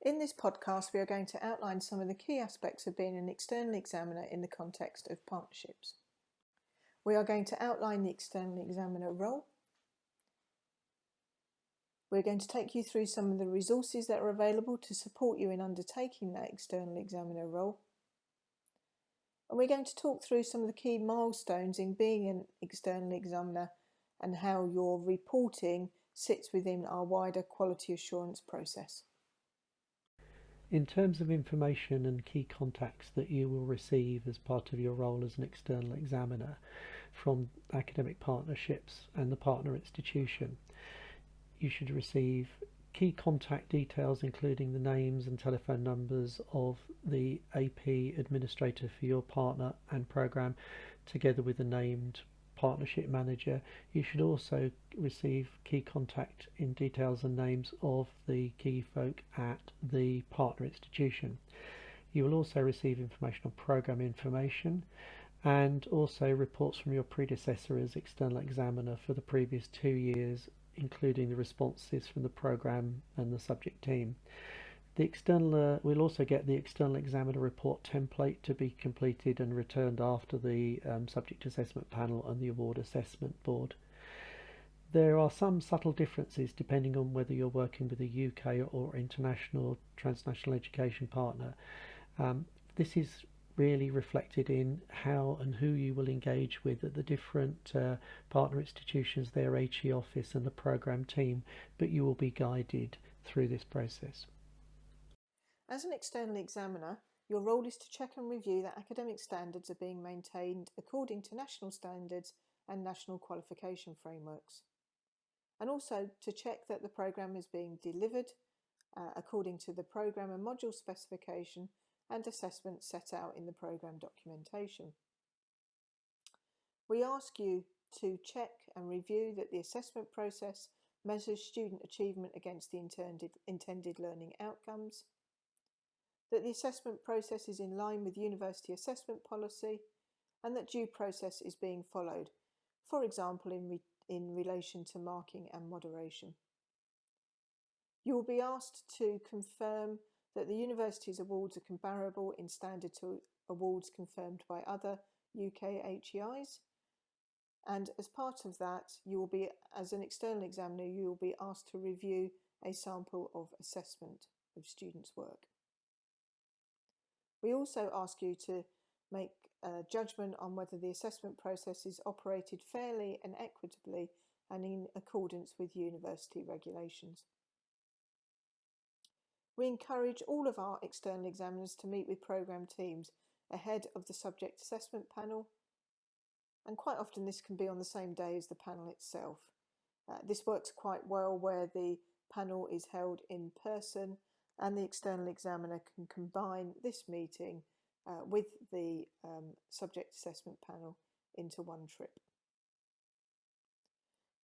In this podcast, we are going to outline some of the key aspects of being an external examiner in the context of partnerships. We are going to outline the external examiner role. We're going to take you through some of the resources that are available to support you in undertaking that external examiner role. And we're going to talk through some of the key milestones in being an external examiner and how your reporting sits within our wider quality assurance process. In terms of information and key contacts that you will receive as part of your role as an external examiner from academic partnerships and the partner institution, you should receive key contact details including the names and telephone numbers of the AP administrator for your partner and programme, together with the named partnership manager. You should also receive key contact in details and names of the key folk at the partner institution. You will also receive information on programme information and also reports from your predecessor as external examiner for the previous 2 years, including the responses from the programme and the subject team. We'll also get the external examiner report template to be completed and returned after the subject assessment panel and the award assessment board. There are some subtle differences depending on whether you're working with a UK or international transnational education partner. This is really reflected in how and who you will engage with at the different partner institutions, their HE office and the programme team, but you will be guided through this process. As an external examiner, your role is to check and review that academic standards are being maintained according to national standards and national qualification frameworks, and also to check that the programme is being delivered according to the programme and module specification and assessment set out in the programme documentation. We ask you to check and review that the assessment process measures student achievement against the intended learning outcomes, that the assessment process is in line with university assessment policy, and that due process is being followed, for example in relation to marking and moderation. You will be asked to confirm that the university's awards are comparable in standard to awards confirmed by other UK HEIs, and as part of that, as an external examiner, you will be asked to review a sample of assessment of students' work. We also ask you to make a judgment on whether the assessment process is operated fairly and equitably and in accordance with university regulations. We encourage all of our external examiners to meet with programme teams ahead of the subject assessment panel, and quite often this can be on the same day as the panel itself. This works quite well where the panel is held in person and the external examiner can combine this meeting with the subject assessment panel into one trip.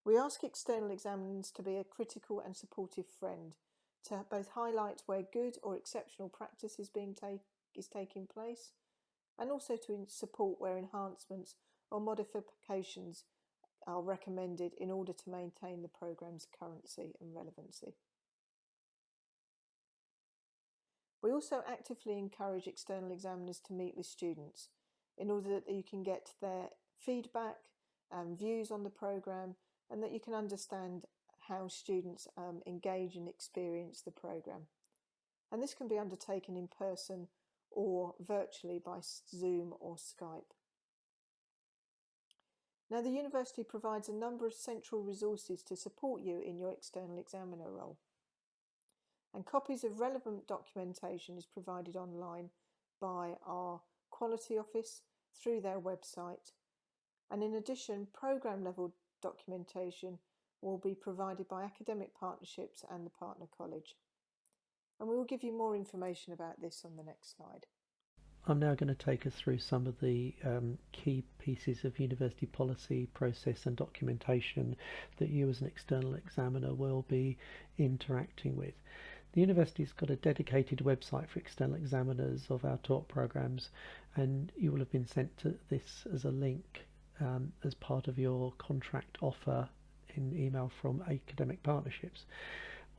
We ask external examiners to be a critical and supportive friend, to both highlight where good or exceptional practice is taking place, and also to support where enhancements or modifications are recommended in order to maintain the programme's currency and relevancy. We also actively encourage external examiners to meet with students in order that you can get their feedback and views on the programme, and that you can understand how students engage and experience the programme. And this can be undertaken in person or virtually by Zoom or Skype. Now, the university provides a number of central resources to support you in your external examiner role. And copies of relevant documentation is provided online by our quality office through their website. And in addition, programme level documentation will be provided by academic partnerships and the partner college. And we will give you more information about this on the next slide. I'm now going to take us through some of the key pieces of university policy, process and documentation that you as an external examiner will be interacting with. The university's got a dedicated website for external examiners of our talk programmes, and you will have been sent to this as a link as part of your contract offer in email from academic partnerships.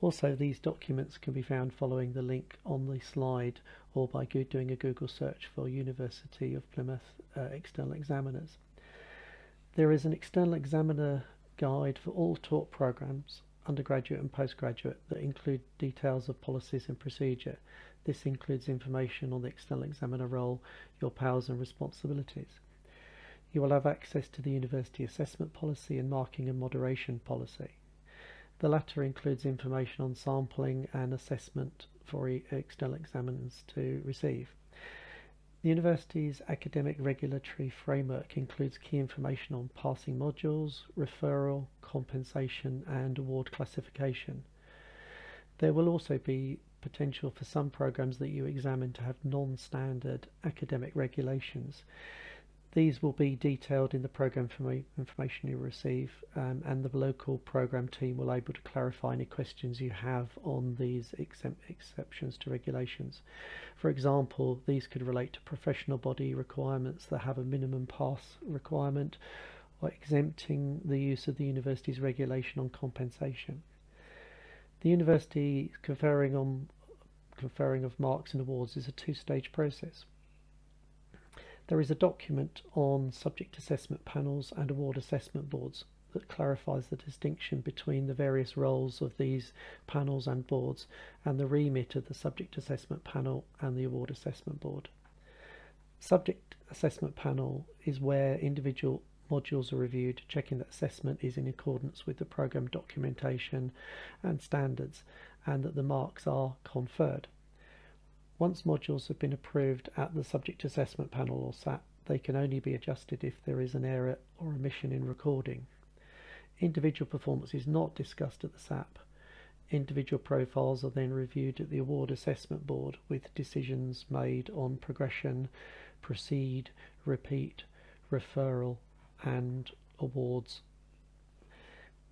Also, these documents can be found following the link on the slide or by doing a Google search for University of Plymouth external examiners. There is an external examiner guide for all taught programs, undergraduate and postgraduate, that include details of policies and procedure. This includes information on the external examiner role, your powers and responsibilities. You will have access to the university assessment policy and marking and moderation policy. The latter includes information on sampling and assessment for external examiners to receive. The university's academic regulatory framework includes key information on passing modules, referral, compensation, and award classification. There will also be potential for some programs that you examine to have non-standard academic regulations. These will be detailed in the program information you receive, and the local program team will be able to clarify any questions you have on these exceptions to regulations. For example, these could relate to professional body requirements that have a minimum pass requirement, or exempting the use of the university's regulation on compensation. The university conferring of marks and awards is a two-stage process. There is a document on subject assessment panels and award assessment boards that clarifies the distinction between the various roles of these panels and boards and the remit of the subject assessment panel and the award assessment board. Subject assessment panel is where individual modules are reviewed, checking that assessment is in accordance with the program documentation and standards, and that the marks are conferred. Once modules have been approved at the Subject Assessment Panel or SAP, they can only be adjusted if there is an error or omission in recording. Individual performance is not discussed at the SAP. Individual profiles are then reviewed at the Award Assessment Board with decisions made on progression, proceed, repeat, referral, and awards.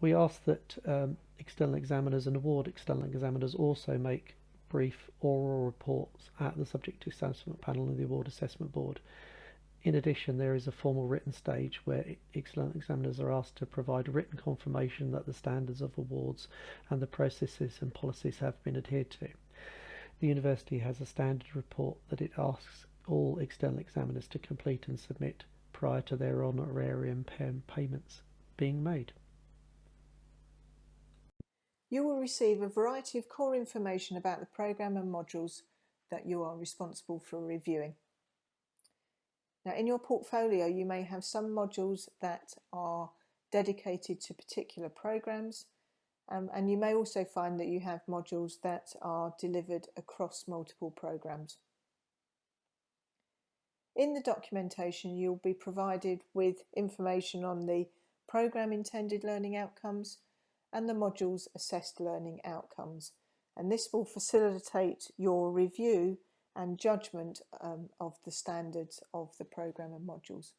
We ask that external examiners and award external examiners also make brief oral reports at the Subject Assessment Panel and the Award Assessment Board. In addition, there is a formal written stage where external examiners are asked to provide written confirmation that the standards of awards and the processes and policies have been adhered to. The university has a standard report that it asks all external examiners to complete and submit prior to their honorarium payments being made. You will receive a variety of core information about the programme and modules that you are responsible for reviewing. Now, in your portfolio, you may have some modules that are dedicated to particular programmes, and you may also find that you have modules that are delivered across multiple programmes. In the documentation, you'll be provided with information on the programme intended learning outcomes and the module's assessed learning outcomes, and this will facilitate your review and judgment of the standards of the programme and modules.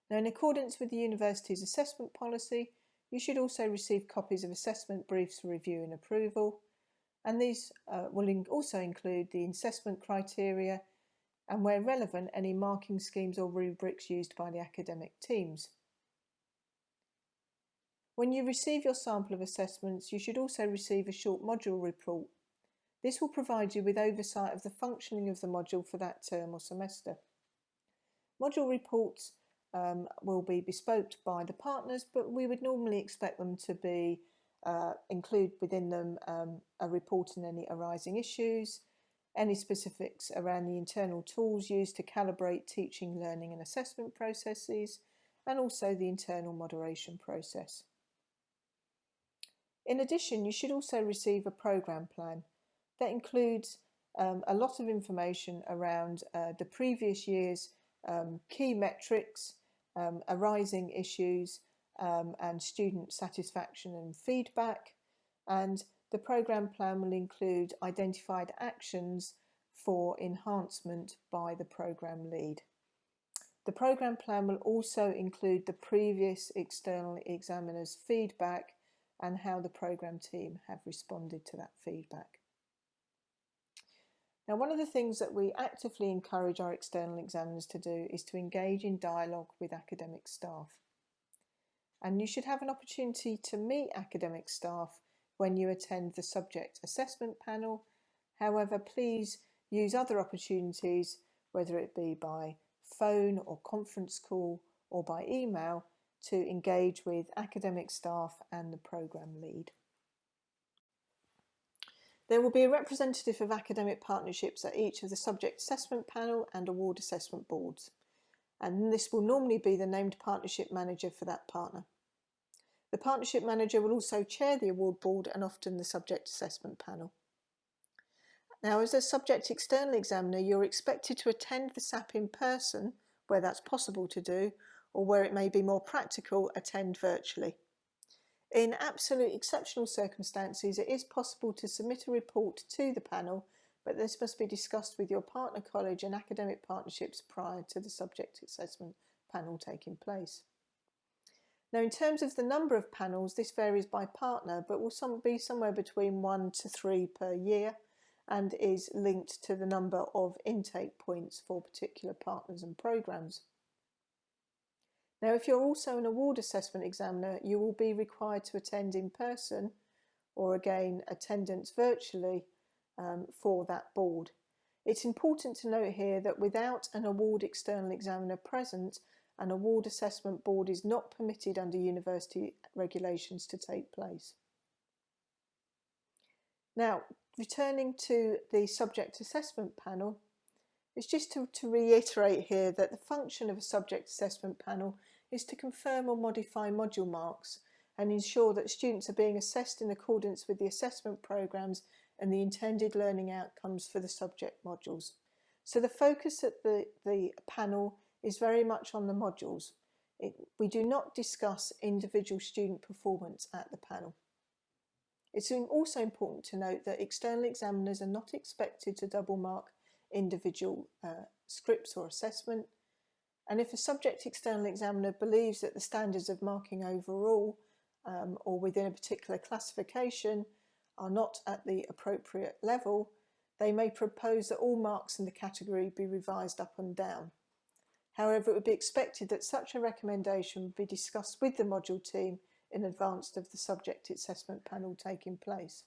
Now, in accordance with the university's assessment policy, you should also receive copies of assessment briefs for review and approval, and these will also include the assessment criteria and, where relevant, any marking schemes or rubrics used by the academic teams. When you receive your sample of assessments, you should also receive a short module report. This will provide you with oversight of the functioning of the module for that term or semester. Module reports will be bespoke by the partners, but we would normally expect them to be include within them a report on any arising issues, any specifics around the internal tools used to calibrate teaching, learning and assessment processes, and also the internal moderation process. In addition, you should also receive a programme plan that includes a lot of information around the previous year's key metrics, arising issues, and student satisfaction and feedback. And the programme plan will include identified actions for enhancement by the programme lead. The programme plan will also include the previous external examiners' feedback and how the programme team have responded to that feedback. Now, one of the things that we actively encourage our external examiners to do is to engage in dialogue with academic staff. And you should have an opportunity to meet academic staff when you attend the subject assessment panel. However, please use other opportunities, whether it be by phone or conference call or by email, to engage with academic staff and the programme lead. There will be a representative of academic partnerships at each of the subject assessment panel and award assessment boards, and this will normally be the named partnership manager for that partner. The partnership manager will also chair the award board and often the subject assessment panel. Now, as a subject external examiner, you're expected to attend the SAP in person, where that's possible to do, or where it may be more practical, attend virtually. In absolute exceptional circumstances, it is possible to submit a report to the panel, but this must be discussed with your partner college and academic partnerships prior to the subject assessment panel taking place. Now, in terms of the number of panels, this varies by partner, but will be somewhere between 1 to 3 per year and is linked to the number of intake points for particular partners and programmes. Now, if you're also an award assessment examiner, you will be required to attend in person or again attendance virtually for that board. It's important to note here that without an award external examiner present, an award assessment board is not permitted under university regulations to take place. Now, returning to the subject assessment panel, it's just to reiterate here that the function of a subject assessment panel is to confirm or modify module marks and ensure that students are being assessed in accordance with the assessment programmes and the intended learning outcomes for the subject modules. So the focus at the panel is very much on the modules. We do not discuss individual student performance at the panel. It's also important to note that external examiners are not expected to double mark individual scripts or assessment, and if a subject external examiner believes that the standards of marking overall or within a particular classification are not at the appropriate level, they may propose that all marks in the category be revised up and down. However, it would be expected that such a recommendation would be discussed with the module team in advance of the subject assessment panel taking place.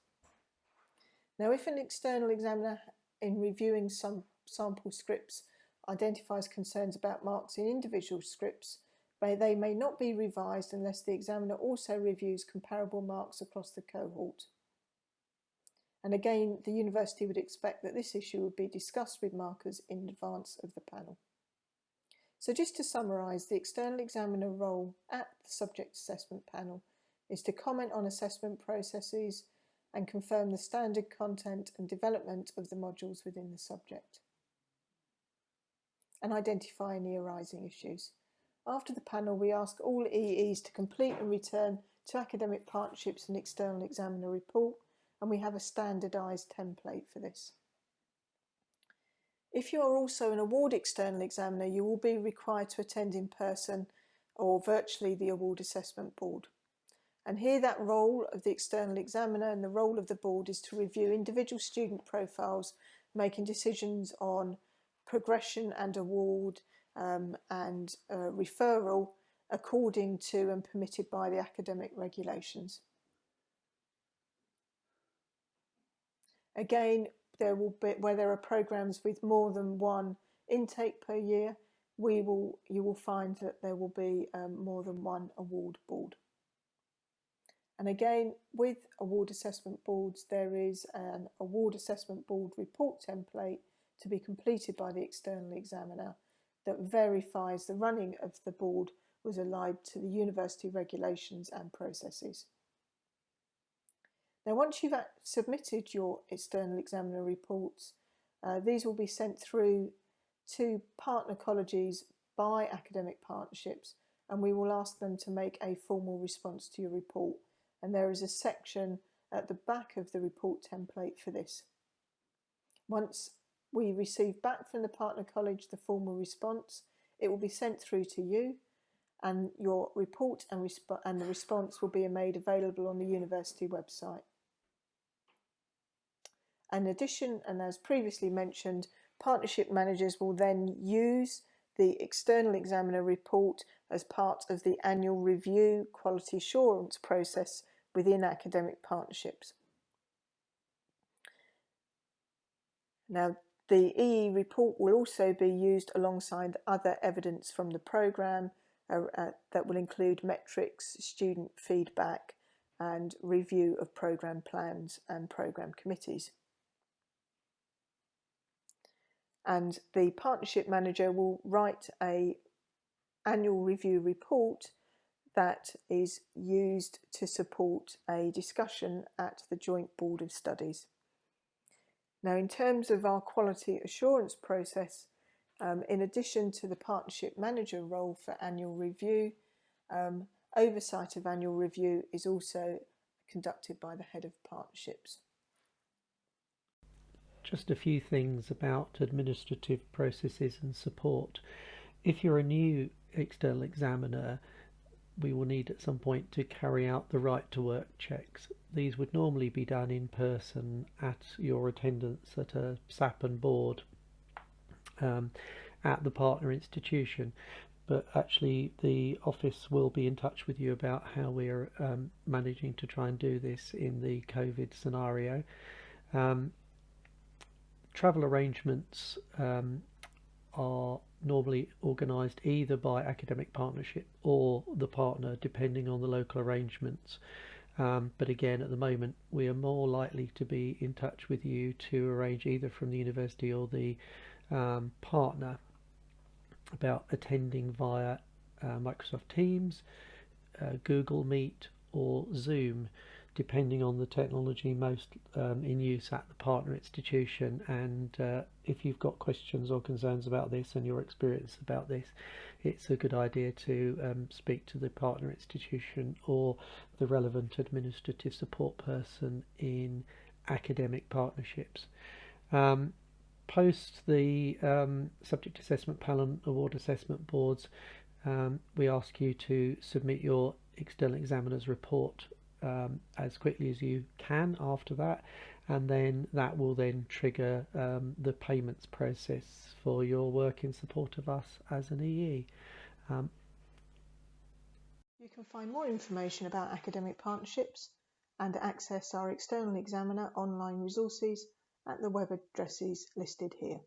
Now, if an external examiner in reviewing some sample scripts identifies concerns about marks in individual scripts, they may not be revised unless the examiner also reviews comparable marks across the cohort. And again, the university would expect that this issue would be discussed with markers in advance of the panel. So just to summarise, the external examiner role at the subject assessment panel is to comment on assessment processes and confirm the standard content and development of the modules within the subject, and identify any arising issues. After the panel, we ask all EEs to complete and return to academic partnerships an external examiner report, and we have a standardised template for this. If you are also an award external examiner, you will be required to attend in person or virtually the award assessment board. And here that role of the external examiner and the role of the board is to review individual student profiles, making decisions on progression and award and referral according to and permitted by the academic regulations. Again, where there are programmes with more than one intake per year, you will find that there will be more than one award board. And again, with award assessment boards, there is an award assessment board report template to be completed by the external examiner that verifies the running of the board was aligned to the university regulations and processes. Now, once you've submitted your external examiner reports, these will be sent through to partner colleges by academic partnerships, and we will ask them to make a formal response to your report. And there is a section at the back of the report template for this. Once we receive back from the partner college the formal response, it will be sent through to you, and your report and the response will be made available on the university website. In addition, and as previously mentioned, partnership managers will then use the external examiner report as part of the annual review quality assurance process within academic partnerships. Now, the EE report will also be used alongside other evidence from the programme that will include metrics, student feedback and review of programme plans and programme committees. And the partnership manager will write an annual review report that is used to support a discussion at the Joint Board of Studies. Now, in terms of our quality assurance process, in addition to the partnership manager role for annual review, oversight of annual review is also conducted by the head of partnerships. Just a few things about administrative processes and support. If you're a new external examiner, we will need at some point to carry out the right to work checks. These would normally be done in person at your attendance at a Sutton board at the partner institution, but actually the office will be in touch with you about how we're managing to try and do this in the COVID scenario. Travel arrangements are normally organised either by academic partnership or the partner, depending on the local arrangements. But again, at the moment, we are more likely to be in touch with you to arrange either from the university or the partner about attending via Microsoft Teams, Google Meet or Zoom, depending on the technology most in use at the partner institution. And if you've got questions or concerns about this and your experience about this, it's a good idea to speak to the partner institution or the relevant administrative support person in academic partnerships. Post the subject assessment panel and award assessment boards, we ask you to submit your external examiner's report as quickly as you can after that, and then that will then trigger the payments process for your work in support of us as an EE. You can find more information about academic partnerships and access our external examiner online resources at the web addresses listed here.